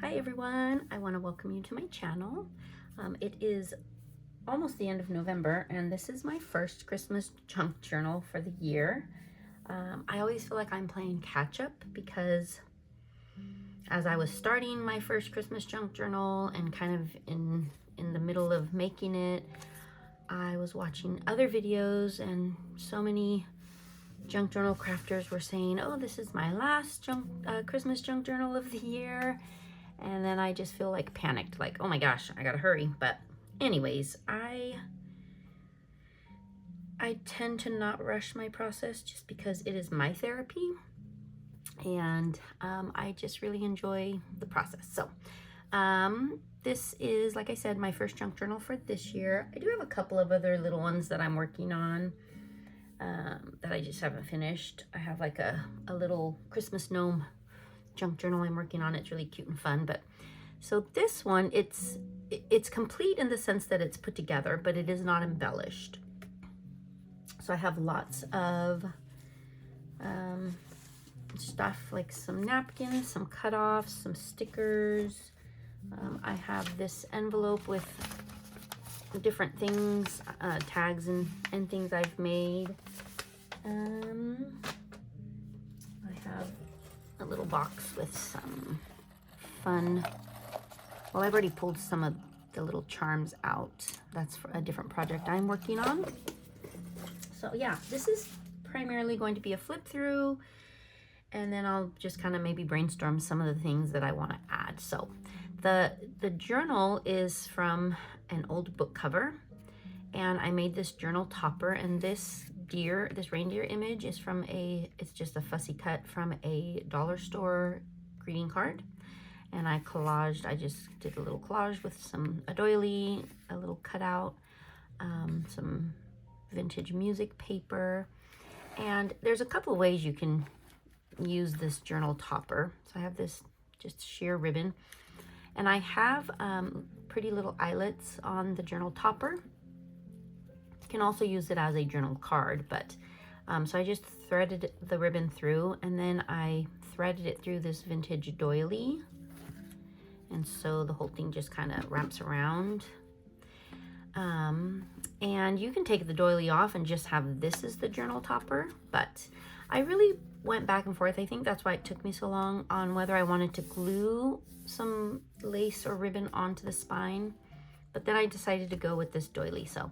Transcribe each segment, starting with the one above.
Hi everyone, I want to welcome you to my channel. It is almost the end of November and this is my first Christmas junk journal for the year. I always feel like I'm playing catch up because as I was starting my first Christmas junk journal and kind of in the middle of making it, I was watching other videos and so many junk journal crafters were saying, oh, this is my last Christmas junk journal of the year. And then I just feel like panicked, like, oh my gosh, I gotta hurry. But anyways, I tend to not rush my process just because it is my therapy. And I just really enjoy the process. So this is, like I said, my first junk journal for this year. I do have a couple of other little ones that I'm working on that I just haven't finished. I have like a little Christmas gnome junk journal I'm working on. It's really cute and fun. But so this one, it's complete in the sense that it's put together, but it is not embellished. So I have lots of stuff like some napkins, some cutoffs, some stickers. I have this envelope with different things, tags and things I've made. I have a little box with some fun, well, I've already pulled some of the little charms out. That's for a different project I'm working on. So yeah, this is primarily going to be a flip through, and then I'll just kind of maybe brainstorm some of the things that I want to add. So the journal is from an old book cover, and I made this journal topper, and this reindeer image is from it's just a fussy cut from a dollar store greeting card. And I just did a little collage with a doily, a little cutout, some vintage music paper. And there's a couple of ways you can use this journal topper. So I have this just sheer ribbon, and I have pretty little eyelets on the journal topper. You can also use it as a journal card, but so I just threaded the ribbon through, and then I threaded it through this vintage doily. And so the whole thing just kind of wraps around. And you can take the doily off and just have this as the journal topper, but I really went back and forth. I think that's why it took me so long on whether I wanted to glue some lace or ribbon onto the spine, but then I decided to go with this doily. So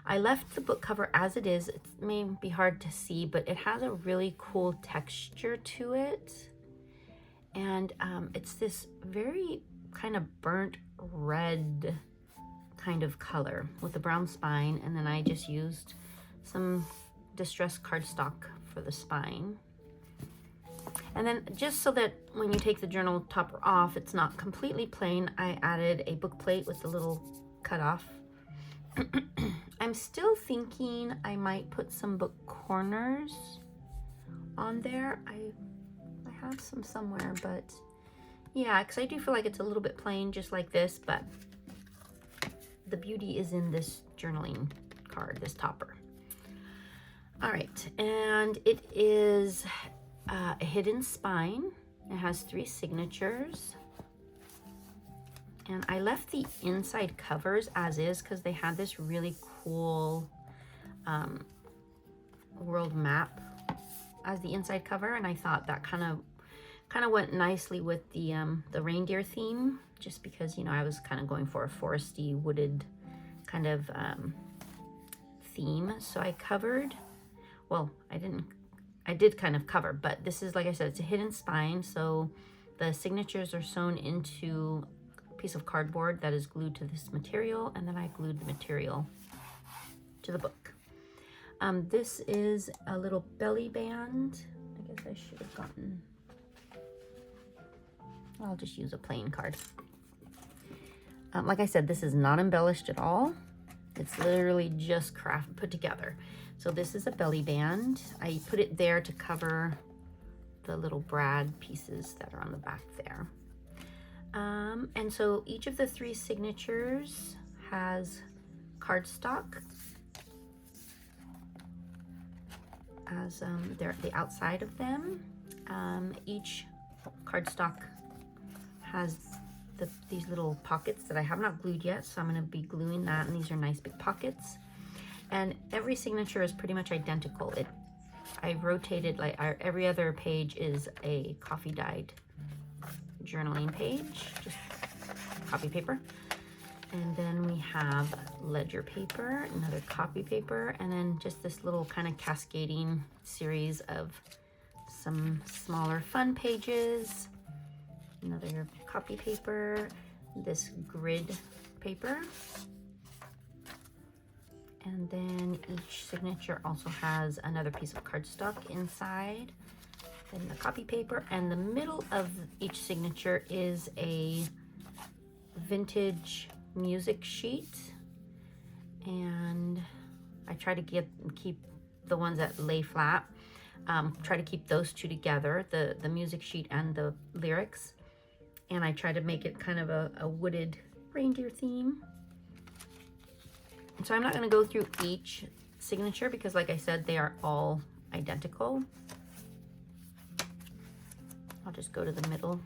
I left the book cover as it is. It may be hard to see, but it has a really cool texture to it. And it's this very kind of burnt red kind of color with a brown spine, and then I just used some distressed cardstock for the spine. And then just so that when you take the journal topper off, it's not completely plain, I added a book plate with a little cutoff. I'm still thinking I might put some book corners on there. I have some somewhere, but yeah, because I do feel like it's a little bit plain just like this, but the beauty is in this journaling card, this topper. All right, and it is a hidden spine. It has 3 signatures. And I left the inside covers as is because they had this really cool world map as the inside cover, and I thought that kind of went nicely with the reindeer theme, just because, you know, I was kind of going for a foresty, wooded kind of theme. So I covered, well, I did kind of cover, but this is, like I said, it's a hidden spine. So the signatures are sewn into a piece of cardboard that is glued to this material, and then I glued the material to the book. This is a little belly band. I guess I should have gotten, I'll just use a plain card. Like I said, this is not embellished at all. It's literally just put together. So this is a belly band. I put it there to cover the little brad pieces that are on the back there. And so each of the 3 signatures has cardstock as the outside of them. Each cardstock has these little pockets that I have not glued yet, so I'm going to be gluing that, and these are nice big pockets. And every signature is pretty much identical. I rotated, like every other page is a coffee dyed journaling page, just copy paper. And then we have ledger paper, another copy paper, and then just this little kind of cascading series of some smaller fun pages, another copy paper, this grid paper, and then each signature also has another piece of cardstock inside, then the copy paper, and the middle of each signature is a vintage music sheet, and I try to keep the ones that lay flat, try to keep those two together, the music sheet and the lyrics, and I try to make it kind of a wooded reindeer theme. And so I'm not going to go through each signature because, like I said, they are all identical. I'll just go to the middle.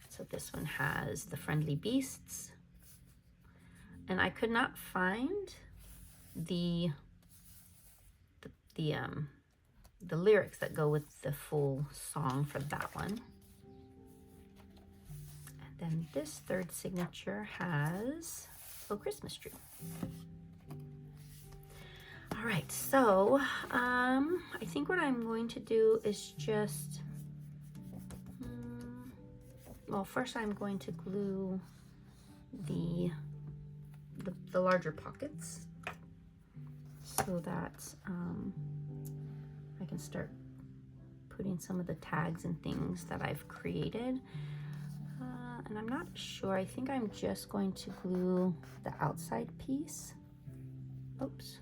So this one has the friendly beasts, and I could not find the lyrics that go with the full song for that one. And then this third signature has a Christmas tree. All right, so I think what I'm going to do is just well, first I'm going to glue the larger pockets so that I can start putting some of the tags and things that I've created. And I'm not sure, I think I'm just going to glue the outside piece. Oops.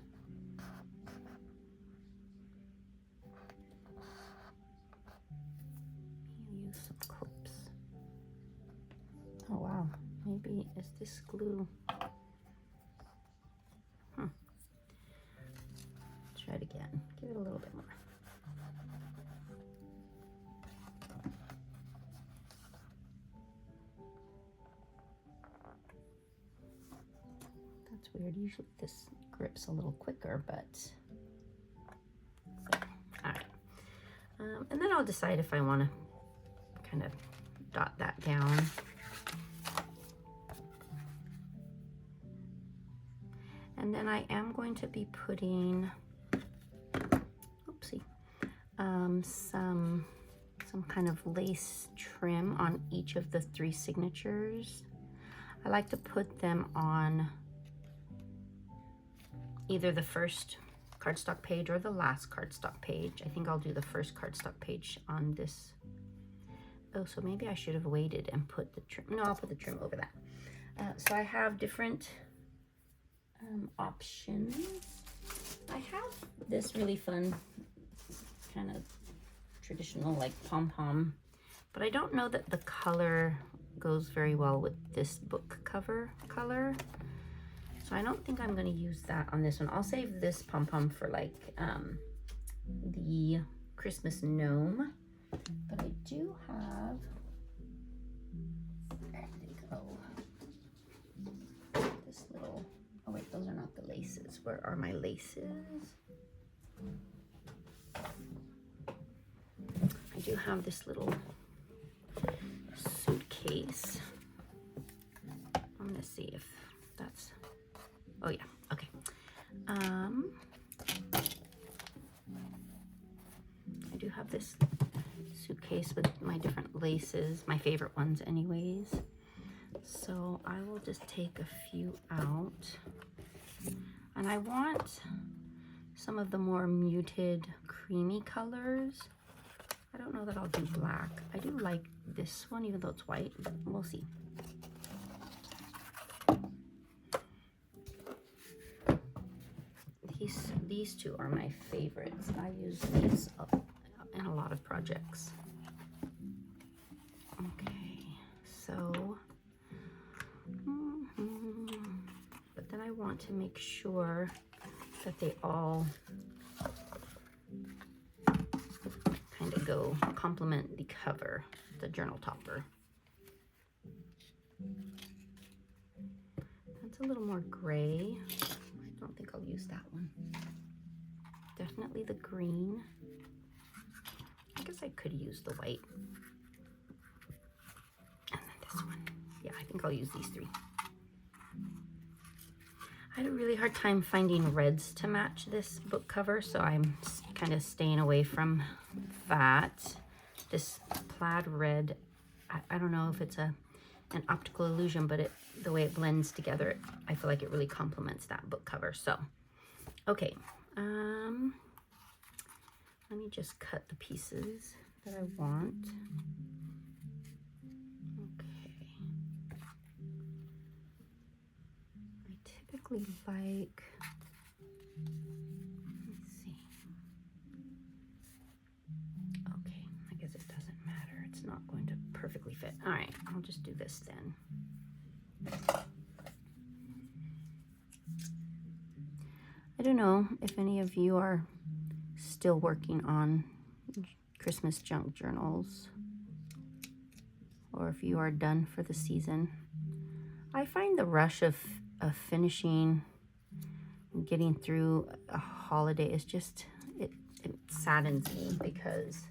Use some clips. Oh wow, maybe is this glue? Try it again, give it a little bit more. That's weird, usually this grips a little quicker, but all right. And then I'll decide if I want to kind of dot that down. And then I am going to be putting, oopsie, some kind of lace trim on each of the 3 signatures. I like to put them on either the first cardstock page or the last cardstock page. I think I'll do the first cardstock page on this. Oh, so maybe I should have waited and put the trim. No, I'll put the trim over that. So I have different options. I have this really fun kind of traditional like pom-pom, but I don't know that the color goes very well with this book cover color, so I don't think I'm going to use that on this one. I'll save this pom-pom for like the Christmas gnome, but I do have, there they go, this little, oh wait, those are not the laces. Where are my laces? I do have this little suitcase. I'm gonna see if that's, oh yeah, okay. I do have this suitcase with my different laces, my favorite ones anyways. So I will just take a few out. And I want some of the more muted creamy colors. I don't know that I'll do black. I do like this one, even though it's white. We'll see. These two are my favorites. I use these in a lot of projects. Okay, so, but then I want to make sure that they all kind of go complement the cover, the journal topper. That's a little more gray. I don't think I'll use that one. Definitely the green. I guess I could use the white. And then this one. Yeah, I think I'll use these three. I had a really hard time finding reds to match this book cover, so I'm kind of staying away from that. This plaid red, I don't know if it's an optical illusion, but the way it blends together, I feel like it really complements that book cover. So, okay, let me just cut the pieces that I want. Typically like, let's see. Okay, I guess it doesn't matter. It's not going to perfectly fit. All right, I'll just do this then. I don't know if any of you are still working on Christmas junk journals or if you are done for the season. I find the rush of finishing and getting through a holiday is just, it saddens me because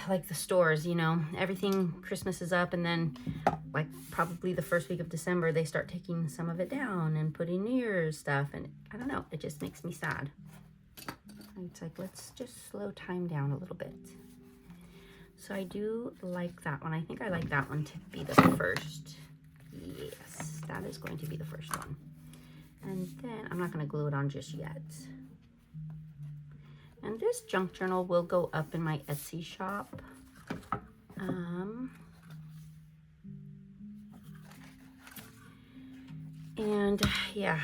like the stores, you know, everything Christmas is up, and then like probably the first week of December they start taking some of it down and putting New Year's stuff, and I don't know, it just makes me sad. It's like, let's just slow time down a little bit. So I do like that one. I think I like that one to be the first. Yes, that is going to be the first one. And then I'm not going to glue it on just yet. And this junk journal will go up in my Etsy shop. And yeah,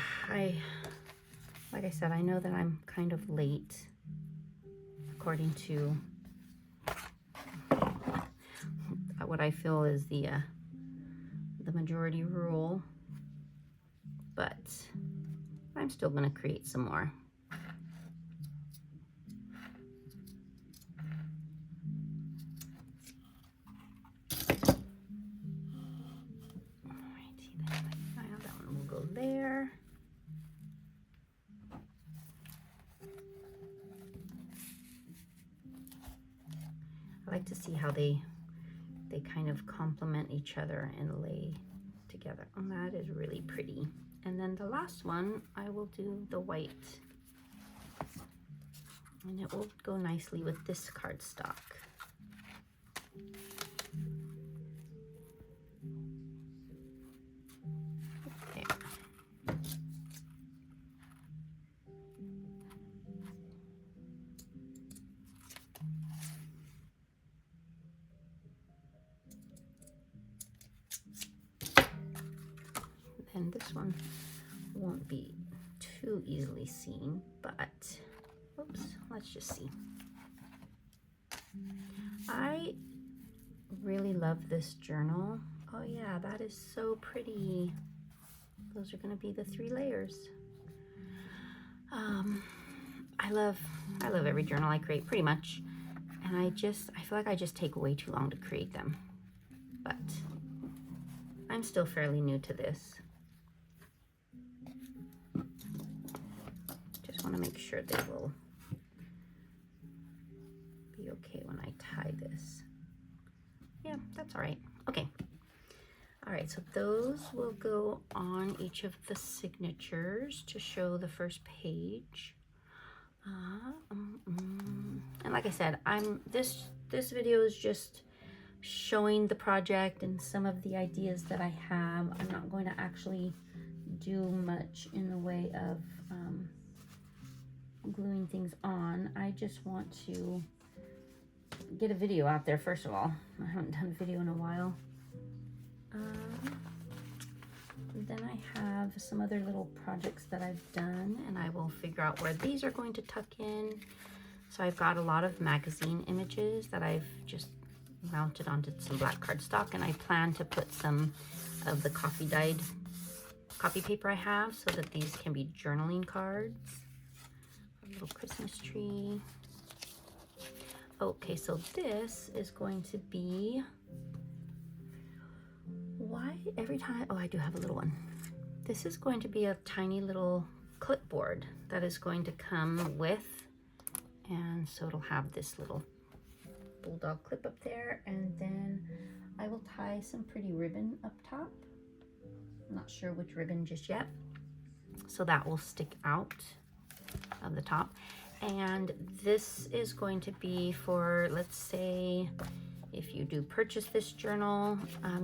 like I said, I know that I'm kind of late according to what I feel is the majority rule, but I'm still going to create some more. Alrighty, then that one will go there. I like to see how they kind of complement each other and lay together. And that is really pretty. And then the last one, I will do the white. And it will go nicely with this cardstock. Okay. And this one won't be too easily seen, but oops, let's just see. I really love this journal. Oh yeah, that is so pretty. Those are going to be the 3 layers. I love every journal I create pretty much, and I feel like I just take way too long to create them, but I'm still fairly new to this. Just want to make sure they will be okay when I tie this. Yeah, that's all right. Okay. All right, so those will go on each of the signatures to show the first page. And like I said, this video is just showing the project and some of the ideas that I have. I'm not going to actually do much in the way of gluing things on. I just want to get a video out there first of all. I haven't done a video in a while. Then I have some other little projects that I've done, and I will figure out where these are going to tuck in. So I've got a lot of magazine images that I've just mounted onto some black cardstock, and I plan to put some of the coffee dyed copy paper I have so that these can be journaling cards. A little Christmas tree. Okay, so this is going to be every time, oh, I do have a little one. This is going to be a tiny little clipboard that is going to come with, and so it'll have this little bulldog clip up there, and then I will tie some pretty ribbon up top. I'm not sure which ribbon just yet, so that will stick out of the top. And this is going to be for, let's say, if you do purchase this journal,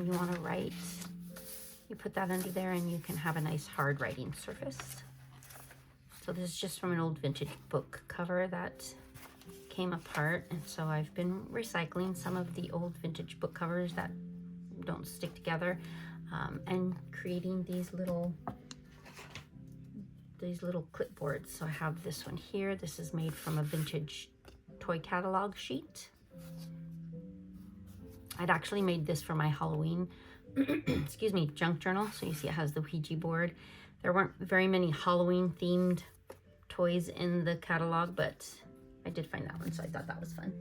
you want to write, you put that under there and you can have a nice hard writing surface. So this is just from an old vintage book cover that came apart, and so I've been recycling some of the old vintage book covers that don't stick together, and creating these little clipboards. So I have this one here. This is made from a vintage toy catalog sheet. I'd actually made this for my Halloween excuse me, junk journal. So you see it has the Ouija board. There weren't very many Halloween themed toys in the catalog, but I did find that one, so I thought that was fun.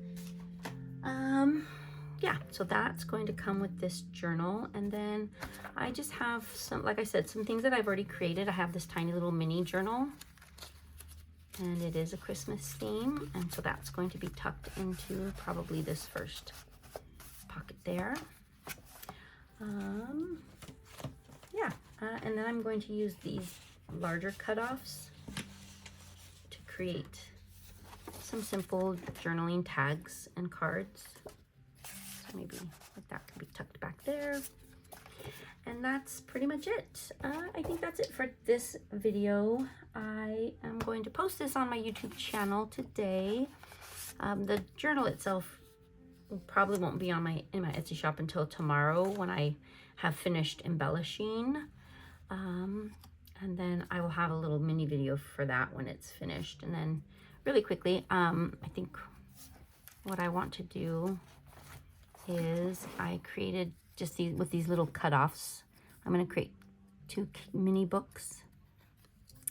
Yeah, so that's going to come with this journal. And then I just have some, like I said, some things that I've already created. I have this tiny little mini journal, and it is a Christmas theme, and so that's going to be tucked into probably this first pocket there. And then I'm going to use these larger cutoffs to create some simple journaling tags and cards. So maybe like that can be tucked back there. And that's pretty much it. I think that's it for this video. I am going to post this on my YouTube channel today. The journal itself probably won't be on in my Etsy shop until tomorrow when I have finished embellishing. And then I will have a little mini video for that when it's finished. And then really quickly, I think what I want to do is I created just with these little cutoffs. I'm going to create 2 mini books,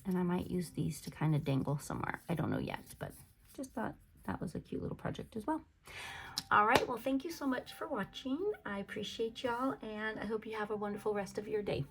and I might use these to kind of dangle somewhere. I don't know yet, but just thought that was a cute little project as well. All right, well, thank you so much for watching. I appreciate y'all, and I hope you have a wonderful rest of your day.